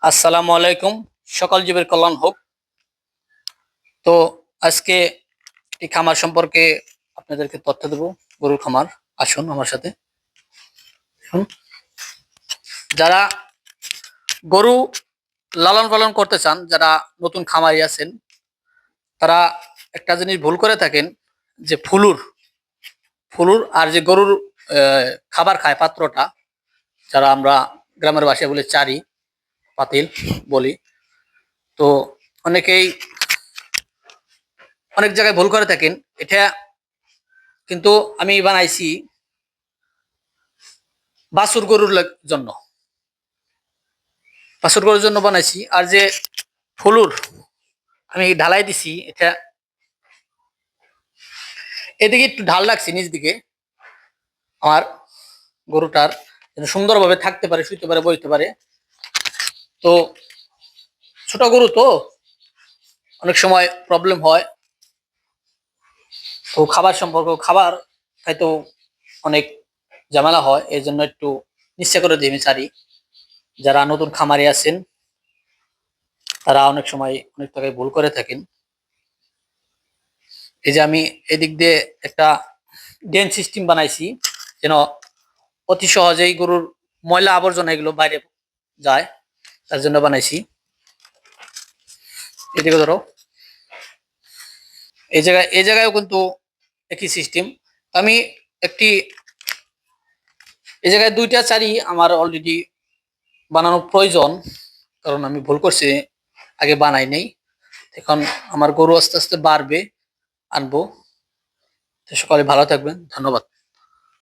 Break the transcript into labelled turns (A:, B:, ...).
A: আসসালামু আলাইকুম। সকল জীবের কল্যাণ হোক। তো আজকে এই খামার সম্পর্কে আপনাদেরকে তথ্য দেব। গরুর খামার, আসুন আমার সাথে। শুন, যারা গরু লালন পালন করতে চান, যারা নতুন খামারি আছেন, তারা একটা জিনিস ভুল করে থাকেন, যে ফুলুর ফুলুর আর যে গরুর খাবার খায় পাত্রটা, যারা আমরা গ্রামের ভাষায় বলে চারি, পাতিল বলি। তো অনেকেই অনেক জায়গায় ভুল করে থাকেন। এটা কিন্তু আমি বানাইছি বাছুর গরুর জন্য, বাছুর গরুর জন্য বানাইছি। আর যে ফুলুর আমি ঢালাই দিছি, এটা এদিকে একটু ঢাল রাখছি নিচ দিকে, আমার গরুটার যেন সুন্দরভাবে থাকতে পারে, শুইতে পারে, বইতে পারে। তো ছোট গরু তো অনেক সময় প্রবলেম হয়। তো খাবার খাইতেও অনেক ঝামেলা হয়, এই জন্য একটু নিশ্চয় করে দিই আমি চারি। যারা নতুন খামারি আছেন, তারা অনেক সময় অনেক টাকায় ভুল করে থাকেন। এই যে আমি এদিক দিয়ে একটা ড্রেন সিস্টেম বানাইছি, যেন অতি সহজেই গরুর ময়লা আবর্জনা এগুলো বাইরে যায়, তার জন্য বানাইছি। এদিকে ধরো, এই জায়গায়ও কিন্তু একই সিস্টেম। আমি একটি এই জায়গায় দুইটা চারি আমার অলরেডি বানানো প্রয়োজন, কারণ আমি ভুল করছি, আগে বানাই নেই। এখন আমার গরু আস্তে আস্তে বাড়বে, আনবো। তো সকালে ভালো থাকবেন, ধন্যবাদ।